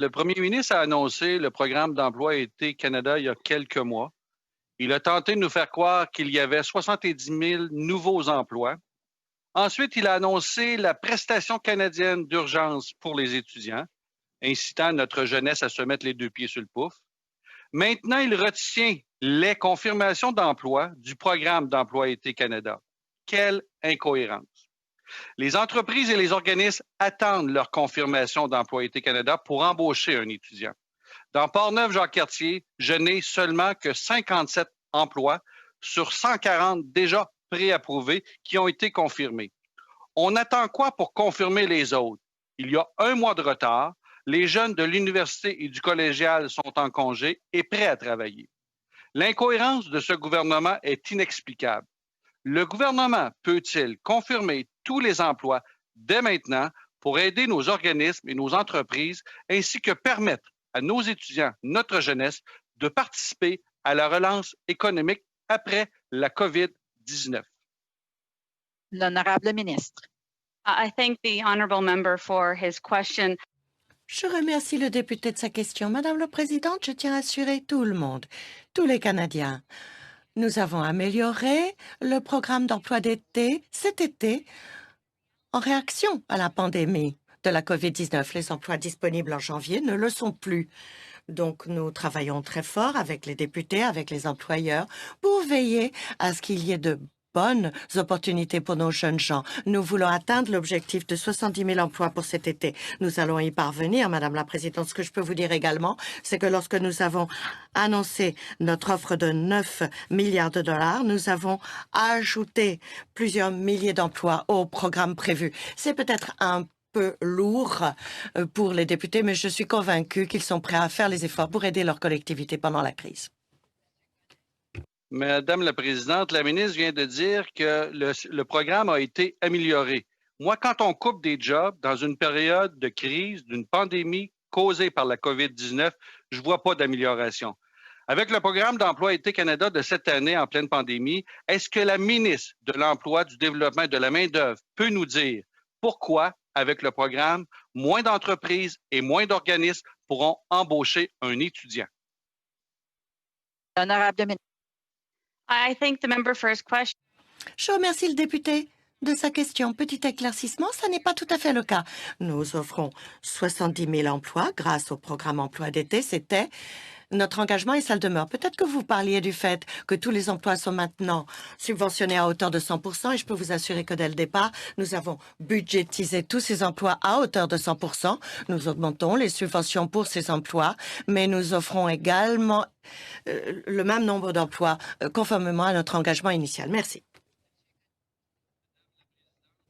Le premier ministre a annoncé le programme d'emploi été Canada il y a quelques mois. Il a tenté de nous faire croire qu'il y avait 70 000 nouveaux emplois. Ensuite, il a annoncé la prestation canadienne d'urgence pour les étudiants, incitant notre jeunesse à se mettre les deux pieds sur le pouf. Maintenant, il retient les confirmations d'emploi du programme d'emploi été Canada. Quelle incohérence! Les entreprises et les organismes attendent leur confirmation d'emploi été Canada pour embaucher un étudiant. Dans Portneuf-Jacques-Cartier, je n'ai seulement que 57 emplois sur 140 déjà préapprouvés qui ont été confirmés. On attend quoi pour confirmer les autres? Il y a un mois de retard. Les jeunes de l'université et du collégial sont en congé et prêts à travailler. L'incohérence de ce gouvernement est inexplicable. Le gouvernement peut-il confirmer tous les emplois dès maintenant pour aider nos organismes et nos entreprises, ainsi que permettre à nos étudiants, notre jeunesse, de participer à la relance économique après la COVID-19? L'honorable ministre. I thank the honourable member for his question. Je remercie le député de sa question. Madame la Présidente, je tiens à assurer tout le monde, tous les Canadiens. Nous avons amélioré le programme d'emploi d'été cet été en réaction à la pandémie de la COVID-19. Les emplois disponibles en janvier ne le sont plus. Donc, nous travaillons très fort avec les députés, avec les employeurs, pour veiller à ce qu'il y ait de bonnes opportunités pour nos jeunes gens. Nous voulons atteindre l'objectif de 70 000 emplois pour cet été. Nous allons y parvenir, Madame la Présidente. Ce que je peux vous dire également, c'est que lorsque nous avons annoncé notre offre de 9 milliards de dollars, nous avons ajouté plusieurs milliers d'emplois au programme prévu. C'est peut-être un peu lourd pour les députés, mais je suis convaincue qu'ils sont prêts à faire les efforts pour aider leur collectivité pendant la crise. Madame la Présidente, la ministre vient de dire que le programme a été amélioré. Moi, quand on coupe des jobs dans une période de crise, d'une pandémie causée par la COVID-19, je ne vois pas d'amélioration. Avec le programme d'emploi été Canada de cette année en pleine pandémie, est-ce que la ministre de l'Emploi, du Développement et de la main-d'œuvre peut nous dire pourquoi, avec le programme, moins d'entreprises et moins d'organismes pourront embaucher un étudiant? L'honorable ministre. I thank the member for his question. Je remercie le député de sa question. Petit éclaircissement, ça n'est pas tout à fait le cas. Nous offrons 70 000 emplois grâce au programme emploi d'été. C'était notre engagement et ça le demeure. Peut-être que vous parliez du fait que tous les emplois sont maintenant subventionnés à hauteur de 100% et je peux vous assurer que dès le départ, nous avons budgétisé tous ces emplois à hauteur de 100%. Nous augmentons les subventions pour ces emplois, mais nous offrons également le même nombre d'emplois conformément à notre engagement initial. Merci.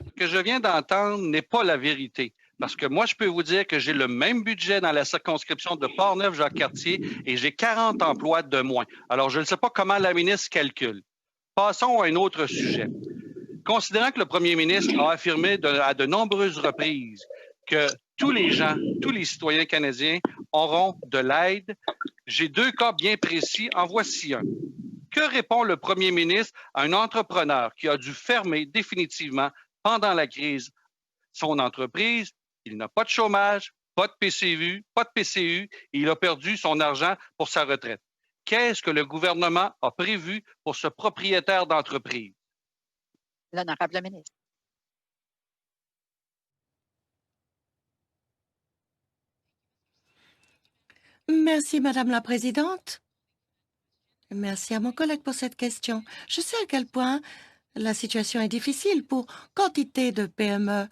Ce que je viens d'entendre n'est pas la vérité. Parce que moi, je peux vous dire que j'ai le même budget dans la circonscription de Portneuf-Jacques-Cartier et j'ai 40 emplois de moins. Alors, je ne sais pas comment la ministre calcule. Passons à un autre sujet. Considérant que le premier ministre a affirmé à de nombreuses reprises que tous les gens, tous les citoyens canadiens auront de l'aide, j'ai deux cas bien précis. En voici un. Que répond le premier ministre à un entrepreneur qui a dû fermer définitivement pendant la crise son entreprise? Il n'a pas de chômage, pas de PCU, pas de PCU, et il a perdu son argent pour sa retraite. Qu'est-ce que le gouvernement a prévu pour ce propriétaire d'entreprise? L'honorable ministre. Merci, Madame la Présidente. Merci à mon collègue pour cette question. Je sais à quel point la situation est difficile pour quantité de PME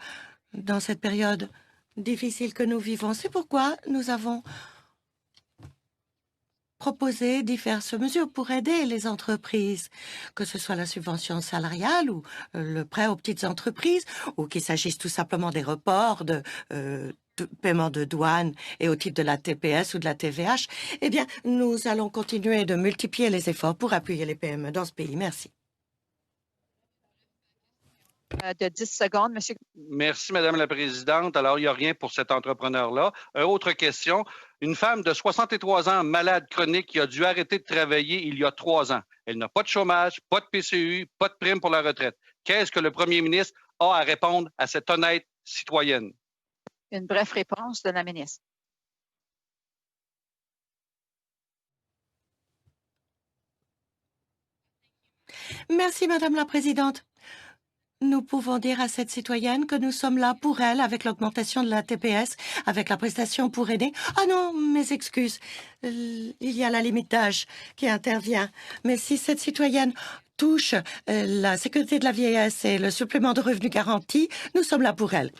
dans cette période difficile que nous vivons. C'est pourquoi nous avons proposé diverses mesures pour aider les entreprises, que ce soit la subvention salariale ou le prêt aux petites entreprises, ou qu'il s'agisse tout simplement des reports de paiement de douane et au titre de la TPS ou de la TVH. Eh bien, nous allons continuer de multiplier les efforts pour appuyer les PME dans ce pays. Merci. De 10 secondes, monsieur. Merci, Madame la Présidente. Alors, il n'y a rien pour cet entrepreneur-là. Autre question. Une femme de 63 ans, malade chronique, qui a dû arrêter de travailler il y a 3 ans. Elle n'a pas de chômage, pas de PCU, pas de prime pour la retraite. Qu'est-ce que le premier ministre a à répondre à cette honnête citoyenne? Une brève réponse de la ministre. Merci, Madame la Présidente. Nous pouvons dire à cette citoyenne que nous sommes là pour elle avec l'augmentation de la TPS, avec la prestation pour aider. Ah non, mes excuses. Il y a la limite d'âge qui intervient. Mais si cette citoyenne touche la sécurité de la vieillesse et le supplément de revenu garanti, nous sommes là pour elle.